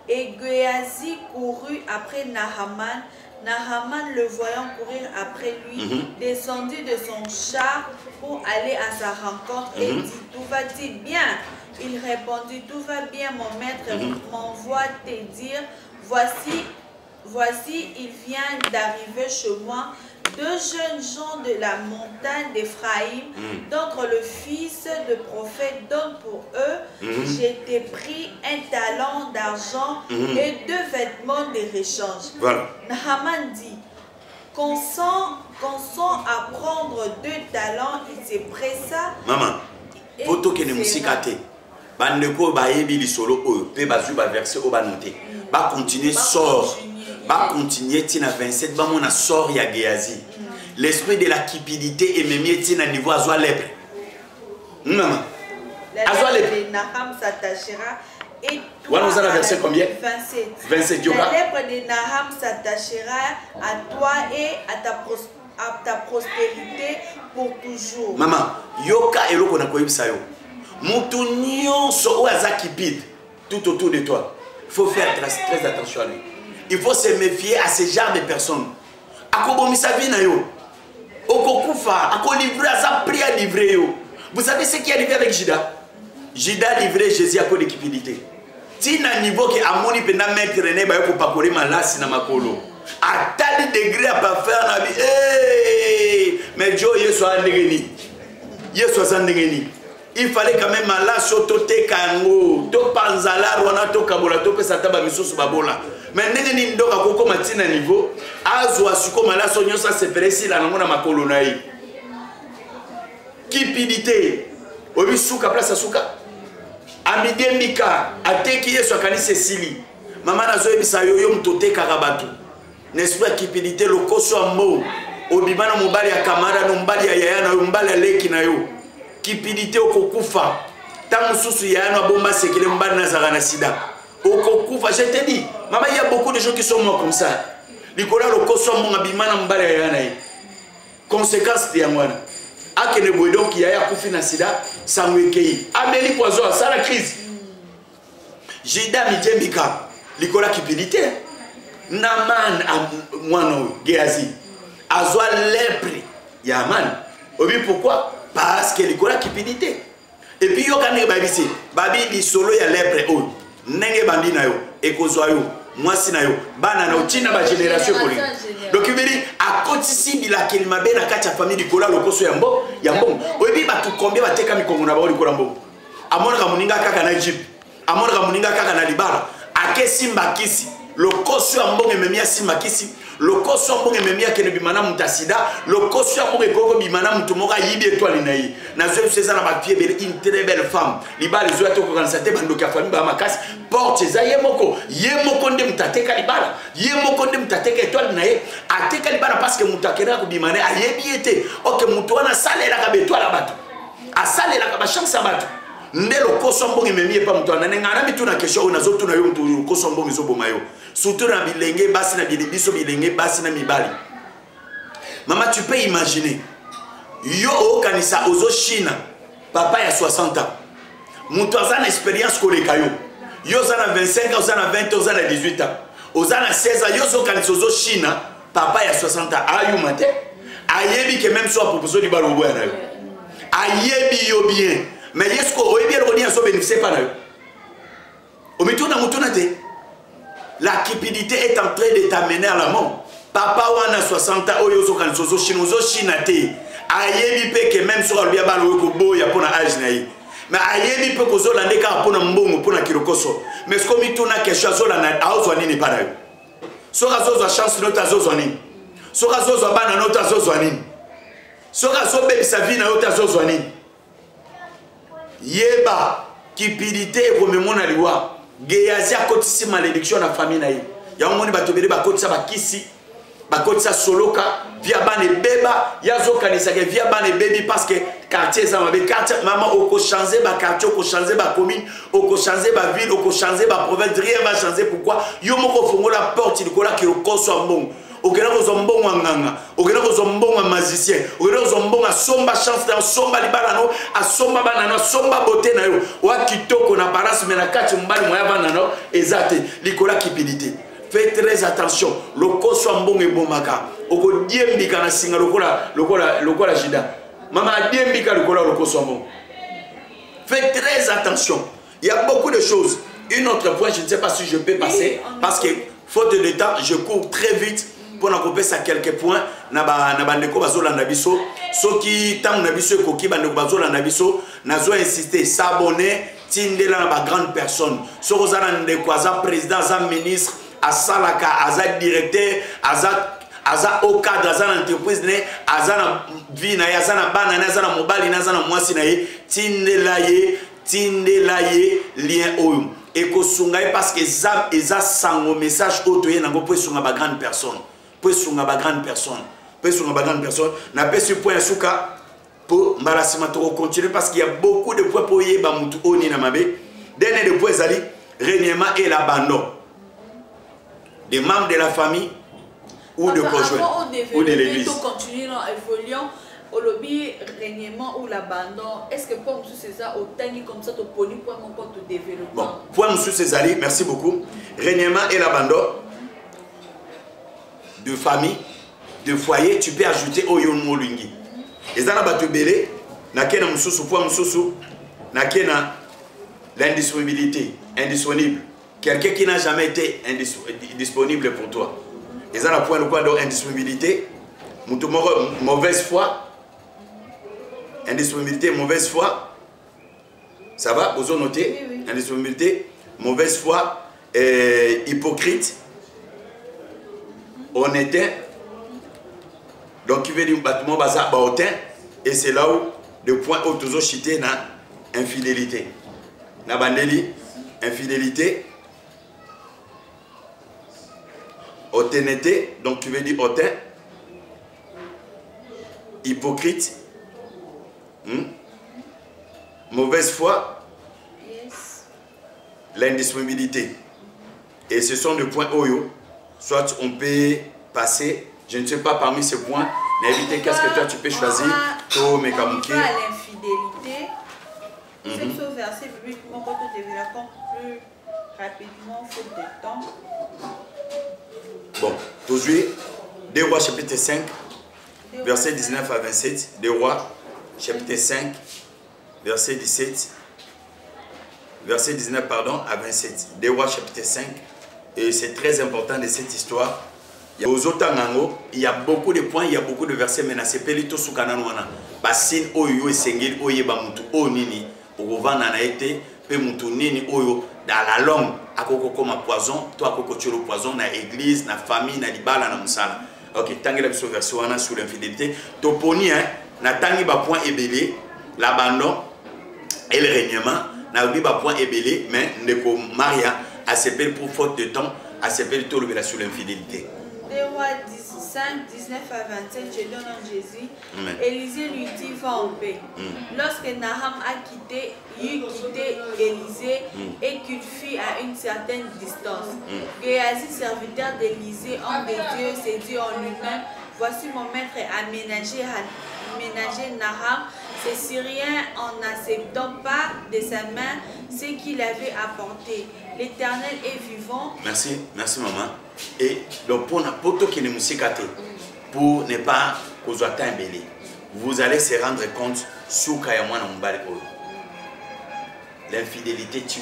Et Géasi courut après Nahaman. Nahaman, le voyant courir après lui, descendit de son char pour aller à sa rencontre et dit, tout va-t-il bien? Il répondit, tout va bien, mon maître m'envoie te dire, voici, il vient d'arriver chez moi 2 jeunes gens de la montagne d'Éphraïm, d'entre le fils de prophète, donne pour eux, j'ai t'ai pris 1 talent d'argent et 2 vêtements de réchange. Voilà. Nahaman dit, consent à prendre 2 talents, il s'est pressa. Maman, poto que ne musikate, bandeko ba yebi li solo oyo, pe bazu ba verser au banoté, ba continuer sort. Va continuer tina 27 ba mona sort ya Géasi. L'esprit de la cupidité et même tina niveau azwa lèpre. Maman. Azwa lèpre. Naham s'attachera et toi nous allons verser combien? 27. 27 La lèpre de Naham s'attachera à toi et à ta prospérité pour toujours. Maman, yoka eloko na koyebisa yo. Mutu nyonso o aza cupide tout autour de toi. Il faut faire très attention à lui. Il faut se méfier à ce genre de personnes. Akobomisa vie na yo. Okokufa, akolivrer à sa prière livrer yo. Vous savez ce qui est arrivé avec Judas? Judas livré Jésus à cause de cupidité. Tina niveau que amoni pena mettre ne ba yo pakole malasi na makolo. À tel degré à pas faire na vie. Mais Dieu Yesu a ndengeni. Yesu a ndengeni. Il fallait quand même la sotote kango, to panzala rona to kabola to pesa taba misusu babola. Mais ndenge ndoka koko matina niveau azwa suko mala sonyo sa seperesi la ngona makolo nai. Cupidité. Obi suka place suka. Amide mika ateki Yesu akani Cécilie. Mama nazo ebisa yo mtote karabatu. N'esprit cupidité lokoso ambo. Obi bana mobali ya kamara no mbali ya yaya na mbali ya leki na yo. Cupidité okokufa. Tant mususu ya no bomba sekele mbali na zara na sida. Okokufa, je te dis, maman, il y a beaucoup de gens qui sont morts comme ça. Nicolas Lokoso mon abimana mbala ya na. Conséquence de yangwana. Akene boy donc il y a kufi na sida sangwekei. Ameli poison ça la crise. Jida Midjembika, Likola Kipilité. Naman Mwano Géazi. Azwa lèpre. Yaman. Obi pourquoi? Parce que Likola Kipilité. Et puis Yokane Babisi. Babi li solo ya lèpre. Oh. Nenge bandi na yo. Ekozwa yo. Mwasi na yo. Bana na utina ba génération koli. Donc il veut dire à côté si bila kelima be na kati ya famille Likola lokoso ya mbo. Ya mbo. Obi ba tu combien ba teka mikongo na ba Likola mbo. Amona ka muninga kaka na Egypte. Amona ka muninga kaka na Libala. Akesi mbakisi. Lokoso ya mbonge memia simakisi. Lokoso ya mbonge memia kene bimana mutasida. Lokoso ya mbonge koko bimana mutumoka yibi étoile na yi. Na zoe seza na bapie belle une très belle femme. Libala zoe atoko kansate bandoka famille ba makasi. Porte za yemoko. Yemoko nde mutateka libala. Yemoko nde mutateka étoile na yi. Ateka libala parce que mutakera ko bimane ayebi ete. OK mutu wana salela ka étoile bato. A salela ka ba chance bato. Ndelo koso mbongi memie pa mtu anane ngana bitu na kesho na zotu na yo mtu koso mbongi zo bomayo surtout na bilenge basi na biso bilenge basi na mibali. Maman, tu peux imaginer yo kanisa ozo China papa ya 60 ans mtu azana expérience koleka yo yo zana 25 ans zana 20 ans zana 18 ans ozana 16 ans yo zo kanisa ozo China papa ya 60 ans ayu mate ayebi que même soit proposé di balo boya na yo ayebi yo bien. Mais est-ce que vous avez bien bénéficié par eux? La cupidité est en train de t'amener à la mort. Papa wana 60 ans, oyo kan sozo chinozo chinate. Ayebi pe que même sur le biaba lo ko boya pona âge na yi. Mais ayebi pe ko zo lande ka pona mbongo pona kirokoso. Mais ce comme tuna quelque chose là na azo nini para eux. So razo za chance nota zo nini. So razo za bana nota zo nini. So razo bebi sa vie na nota zo nini. Yeba cupidité ko memona liwa Géazi a kotisi malédiction na famille na ye ya ngoni batobere ba kotisa bakisi ba kotisa soloka via bane beba ya zo kanisa ke via bane baby parce que quartier za mabe quartier maman oko changer ba quartier oko changer ba commune oko changer ba ville oko changer ba province rien va changer. Pourquoi yo moko fongola porte likola ki okoso mbongo okena ko zombongo nganga okena ko zombongo magicien okena ko zombongo somba chance na somba libala no asomba bana no somba beauté na yo wa kitoko na parasi mena kati mbali moya bana no ezate likola cupidité. Faites très attention le koso mbongo ebomaka oko diembika na singa lokola jida mama diembika lokola le koso mbongo. Faites très attention, il y a beaucoup de choses. Une autre point, je ne sais pas si je peux passer parce que faute de temps je cours très vite pour n'accomplir ça quelques points na bandeko bazolanda biso soki tant na biso ekoki bandeko bazolanda biso nazo insister s'abonner tindela na ba grande personne soko zana ndeko aza président aza ministre asalaka aza directeur aza au cadre aza na entreprise ne aza na vie na aza na bana na aza na mobali na aza na mwasi na ye tindela ye lien oyo ekosunga parce que eza sango message auto ye nango po esunga ba grande personne. Na pesi point suka pour mbarasima to continuer parce qu'il y a beaucoup de points pour yeba mutu oni na mabe. Dernier de points zali reniement et l'abandon des membres de la famille ou de conjoint ou de l'église. Continuer en évoluant au lobby reniement ou l'abandon. Est-ce que pour monsieur César au tani comme ça to poni pour mon compte de développement? Bon, pour monsieur César, merci beaucoup. Reniement et l'abandon de famille, de foyer, tu peux ajouter Oyon Molungi. Et ça, na batubele, na kena mususu, point mususu, na kena l'indisponibilité, indisponible. Quelqu'un qui n'a jamais été disponible pour toi. Et ça, la point de quoi, donc indisponibilité, mauvaise foi, indisponibilité, mauvaise foi. Ça va, vous en notez? Oui. Indisponibilité, mauvaise foi, hypocrite. Honnêteté, donc il veut dire bâtiment bazar baotin et c'est là où le point où toujours chité na infidélité. Na bandeli infidélité, honnêteté, donc tu veux dire hautain, hypocrite, mauvaise foi, l'indisponibilité. Et ce sont des points oyo. Soit on peut passer, je ne sais pas parmi ces points, n'éviter qu'est-ce que toi tu peux choisir. On va à l'infidélité. C'est ce verset bibliquement quand on développe plus rapidement, faute de temps. Bon, aujourd'hui, 2 Rois chapitre 5, verset 19 à 27. 2 Rois chapitre 5, verset 17. Verset 19, pardon, à 27. 2 Rois chapitre 5. Et c'est très important de cette histoire. Il y a beaucoup de points, il y a beaucoup de versets, mais c'est pelito sukananwana. Basin oyo esengeli oyo bamutu onini okovana na ete pe mutu nini oyo dans la langue akoko koma poison, toi akoko tiro poison na église, na famille, na libala na musala. OK, tangela biso verset wana sur l'infidélité. Toponi na tangi ba point ebelé, l'abandon et le règnement, na obi ba point ebelé, mais ndeko Maria a s'appelle pour faute de temps, a s'appelle tout le sur l'infidélité. 2 Rois 5, 19 à 27, je donne en Jésus. Élisée lui dit, va en paix. Lorsque Naham a quitté, Élisée et qu'il fut à une certaine distance. Géasi, serviteur d'Élisée, homme de Dieu, s'est dit en lui-même, voici mon maître aménagé Naham, ces Syriens en n'acceptant pas de sa main ce qu'il avait apporté. L'Éternel est vivant. Merci, merci maman. Et donc pour ne pas causer un belé, vous allez se rendre compte sur l'infidélité tue.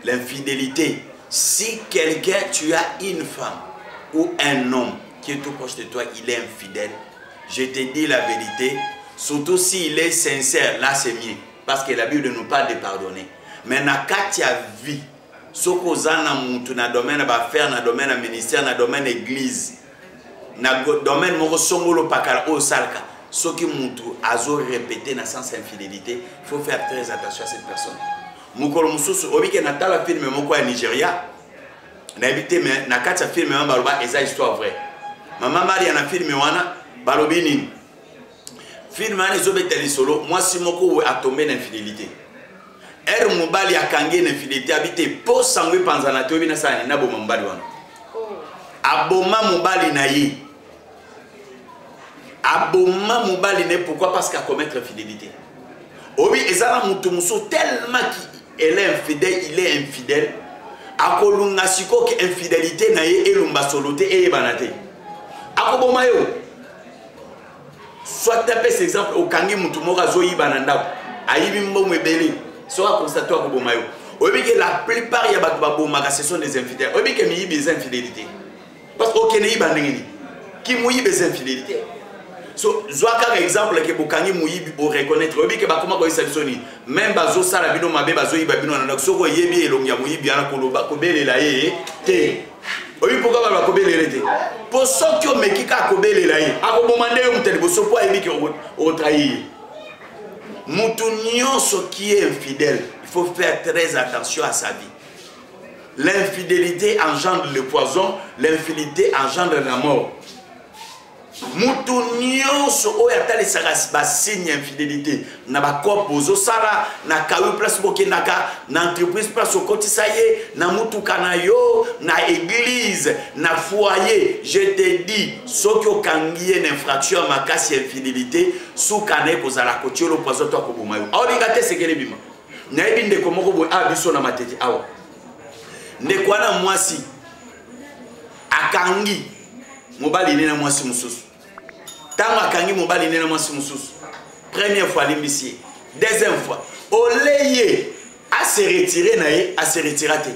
L'infidélité, si quelqu'un, tu as une femme ou un homme qui est tout proche de toi, il est infidèle, je te dis la vérité, surtout s'il est sincère, là c'est mieux, parce que la Bible ne nous parle de pardonner. Mais quand tu as vu, ce que tu as dans le domaine d'affaires, dans le domaine du ministère, dans le domaine de l'église, dans le domaine de ce qui a répété dans le sens infidélité, il faut faire très attention à cette personne. Mukolo mususu obike na tala film moko ya Nigeria na ebite me na kati ya film wana baloba eza histoire vraie. Mama Maria na film wana balobi nini? Film wana ezobeteli solo mwasi moko a tombé na infidélité. Er mobali akangi na infidélité habité po sangwe panzana to bina sani na boma mobali wana. Aboma mobali na ye. Aboma mobali ne pourquoi parce qu'à commettre infidélité. Obi ezala mutu muso tellement qu'il est infidèle, il est infidèle. Akolunga siko ke infidélité na ye elumba solote e banate. Akoboma yo. Soit tapé cet exemple au kangi mutu moko zoyi bananda. Ayibi mbomo ebele. Soit constaté akoboma yo. Obi que la plupart ya bato baboma ce sont des infidèles. Obi que mi yibi des infidélités. Parce que okene yiba ndengeni. Ki mu yibi des infidélités. So, par exemple que bokangi muyibi o reconnaître obi ke bakoma ko isalisoni même bazo sala bino mabe bazo yiba bino na soko yebi elongia muyibi ana koloba ko belela ye te obi pourquoi ba ko belela te pour ceux qui ont mekika ko belela ye akobomande yo muteli boso po yebi ke o trahir mutu nyonso qui est infidèle il faut faire très attention à sa vie. L'infidélité engendre le poison, l'infidélité engendre la mort. Mutu nyonso oyo atalisaka basigne infidélité na bakopo ozosala na kawi place bokendaka na entreprise place okotisa ye na mutuka na yo na église na foyer. Je te dis soki okangi ye na infraction makasi infidélité suka na ekozala kotiolo poison to akoboma yo aolinga te sekele bima nayebi ndeko moko boye abiso na matete awa ndeko wana mwasi akangi mobali ne na mwasi mususu. Tango akangi mobali ne na mwasi mususu. Première fois limbisi. Deuxième fois. Oleye a se retirer na ye, a se retirer te.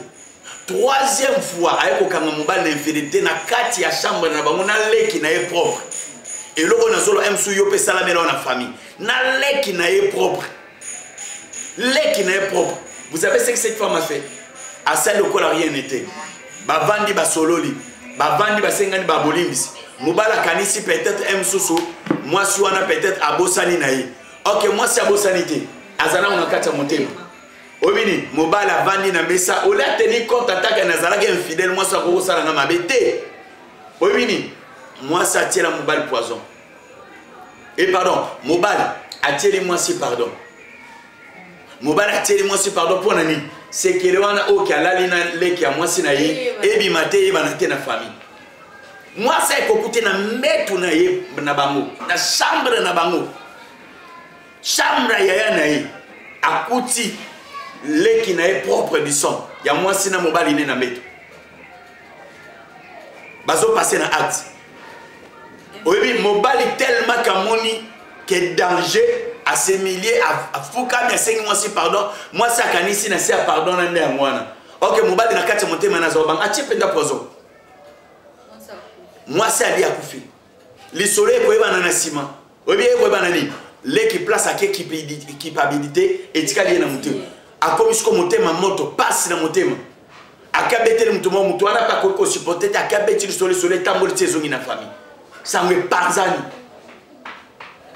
Troisième fois, ayeko kanga mobali na infidélité na kati ya chambre na bango na leki na ye propre. Et loko na zolo emsu yo pe sala mela na famille. Na leki na ye propre. Leki na ye propre. Vous savez ce que cette femme a fait? A celle de quoi rien n'était. Ba vandi ba sololi. Ba vandi ba sengani ba bolimbisi. Mobala kanisi peut-être un sousou, moi si on a peut-être abosani naï. Ok, moi si abosani te, azana on a quatre montées. Obini, mobala vandi na mesa, on a tenu compte attaque nazara qui est infidèle, moi ça gros ça n'a ma bête. Obini, moi ça tire la mobile poison. Et pardon, mobile attire moi si pardon. Mobile attire moi si pardon pour nani. C'est que le wana o qui a la lina le qui a moi si naï, et bi maté banate na famille. Moi, ça est écouté na metu na ye na bango, na chambre na bango. Chambre ya na ye, akuti les qui n'est propre du sang. Il y a moi si na mobali né na meto. Bazo passer na acte. Oui, mobali tellement kamoni que danger à se millier à fouka mais 5 mois si pardon. Moi ça kanisi na c'est pardon na ndé mwana. OK, mobali na kati monté mana zo bang atie penda poison. Moi c'est ali akufi. Le soleil ko eba na sima. Oui, ko eba na ni. Les qui place à équipabilité et tikali na mutu. A comme ce que motema moto passe na motema. Akabete le mutu mo mutu ana pas ko supporter akabete le soleil tamboli tezongi na famille. Ça me pardonne.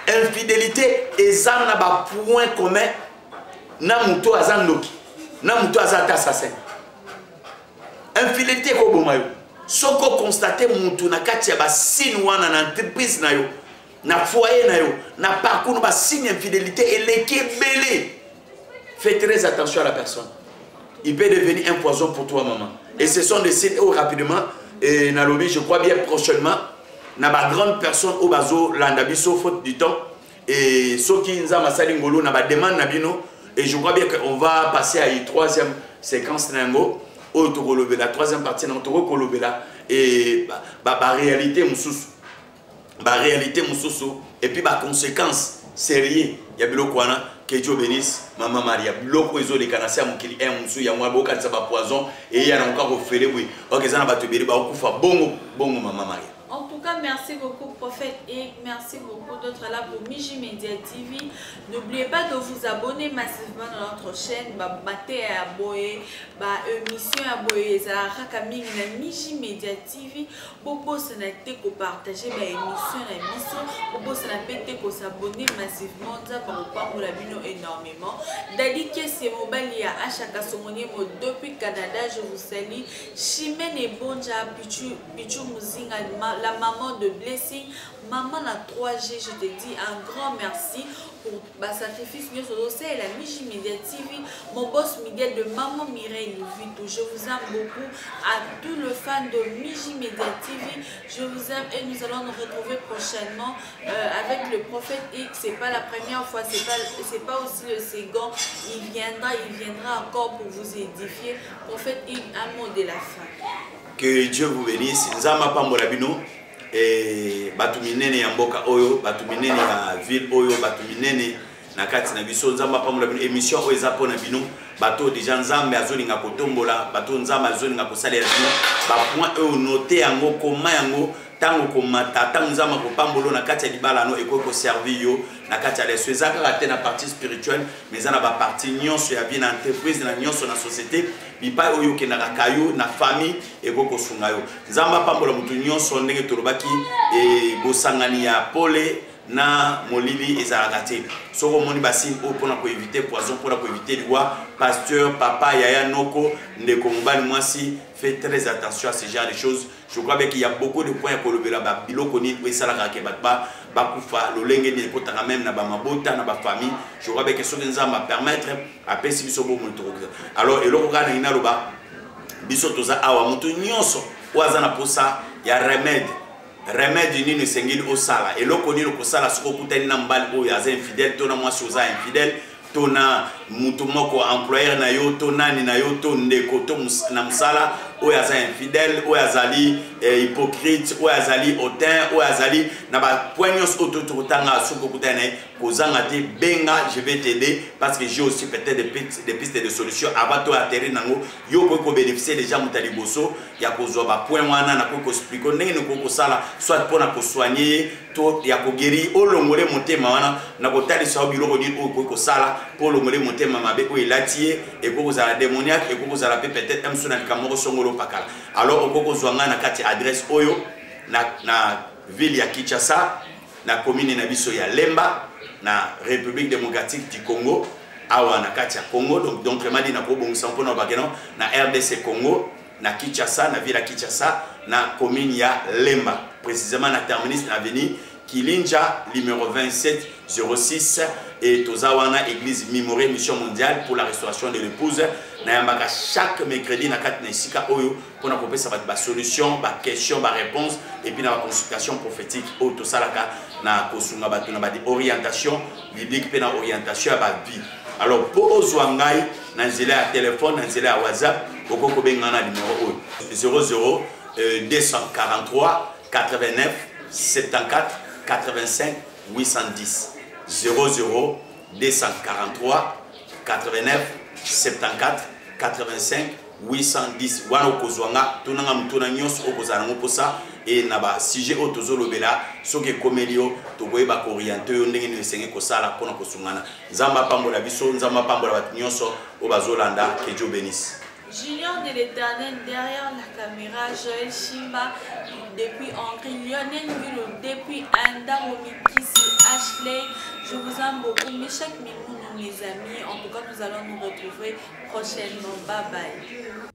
Infidélité ezana na ba point commun na mutu azandoki. Na mutu azata assassin. Infidélité ko bomayo. Soko constater mutu na kati ya ba signe wana na entreprise na yo. Na foyer na yo, na parcours na signe infidélité et l'équipe belé. Fais très attention à la personne. Il peut devenir un poison pour toi maman. Et ce sont des signes rapidement et na lobby je crois bien prochainement na ba grande personne au bazo landabiso faute du temps et soki nzama sali ngolo na ba demande na bino et je crois bien qu'on va passer à une troisième séquence nango au tokolobe la troisième partie na tokolobe la et ba réalité mususu. La réalité mususu et puis la conséquence sérieux ya biloko wana que Dieu bénisse maman Maria biloko ezo le kanasa mukili un musu ya mwa boka tsaba poison et ya na encore ofele oui OK ça na ba tobeli ba okufa bongo maman Maria. En tout cas, merci beaucoup, prophète, et merci beaucoup d'être là pour Miji Media TV. N'oubliez pas de vous abonner massivement à notre chaîne. Battez à Boé, émission à Boé, Zarakaming, la Miji Media TV. Bobo s'enacter qu'on partager l'émission, Bobo s'enacter qu'on s'abonner massivement. Ça va pas pour la bino énormément. Dali que c'est mobile, il y a Achaka Somoni depuis Canada. Je vous salue. Chimène et Bonja, Pichu Muzinga. La maman de Blessing, maman la 3G, je te dis un grand merci pour sacrifice. C'est la Miji Media TV, mon boss Miguel de Maman Mireille Vito. Je vous aime beaucoup. À tous les fans de Miji Media TV, je vous aime et nous allons nous retrouver prochainement avec le prophète X. C'est pas la première fois, c'est pas aussi le second. Il viendra encore pour vous édifier. Prophète X, un mot de la fin. Que Dieu vous bénisse. Nzama pambolabino et batuminene ya mboka oyo, batuminene ya ville oyo, batuminene na kati na biso nzamba pambolabino émission oyo eza pona bino bato déjà nzambe azolinga kotombola, bato nzambe azolinga kosalela bino ba point oyo noter yango koma yango tango komata tango nzamba kopambolo na kati ya libala no eko ko servir yo na kati ya leso ezaka kate na partie spirituelle mais na ba partie nyonso ya bien entreprise na nyonso na société bipa oyo kendaka kayo na famille eko ko sunga yo nzamba pambola mutu nyonso ndenge tolobaki e bosangani ya pole na molili ezalaka te soko moni basine o pona ko éviter poison pona ko éviter liwa pasteur papa yaya noko ndeko mobali mwasi fait très attention à ce genre de choses. Je crois bien qu'il y a beaucoup de points pour le bela biloko ni wesalaka ke batba bakufa lolenge ni kotaka même na ba mabota na ba famille. Je crois bien que ce que nzamba permettre à pesi biso bo mutu. Alors eloko kana ina loba biso toza awa mutu nyonso wazana posa ya remède nini sengili osala eloko nini kosala soko kutani na mbali o ya infidèle tona mwasi oza infidèle tona mutu moko employeur na yo to nani na yo to ndeko to na musala oyo aza infidèle oyo azali hypocrite oyo azali hautain oyo azali na ba point nyonso oyo tokotanga soko kutana na ye kozanga te benga je vais t'aider parce que j'ai aussi peut-être des pistes de solutions avant to atterrir nango yo ko bénéficier déjà mutali boso ya kozwa ba point wana na ko explique ndenge ne ko kosala soit pona ko soigner to ya ko guérir olongole motema wana na ko talisa biloko ni ko kosala pour longole motema mabe ko elatier et ko kozala démoniaque et ko kozala peut-être un sona kamoko songolo pakala alors okoko zwanga na kati adresse oyo na ville ya Kinshasa na commune na biso ya Lemba na République démocratique du Congo awa na kati ya Congo donc madi na ko bongisa mpona bakeno na RDC Congo na Kinshasa na ville ya Kinshasa na commune ya Lemba précisément na terminus na avenue Kilinja numéro 2706 et Tozawana église Mimoré mission mondiale pour la restauration de l'épouse na yambaka chaque mercredi na kat na sika oyo pona ko pesa ba solution ba question ba réponse et puis na ba consultation prophétique o to salaka na kosunga ba tuna ba orientation biblique pe na orientation ba vie alors pour ozwangai nanzela ya téléphone, nanzela ya WhatsApp, okoko bengana numéro 00 243 89 74 85 810 00 243 89 74 85 810 wana okozwanga tunanga mutuna nyonso okozala ngo posa et naba sujet otozolobela soki komeli yo tokoyeba koorienter yo ndenge nini esenge kosala mpona kosungana. Nzamba pambola biso, nzamba pambola bato nyonso oyo bazolanda. Que Dieu bénisse. Julien de l'Éternel derrière la caméra, Joël Chimba depuis Henri, Lionel Gulo depuis Anda Omikisi, Ashley, je vous aime beaucoup, mais chaque minute mes amis, en tout cas nous allons nous retrouver prochainement. Bye bye.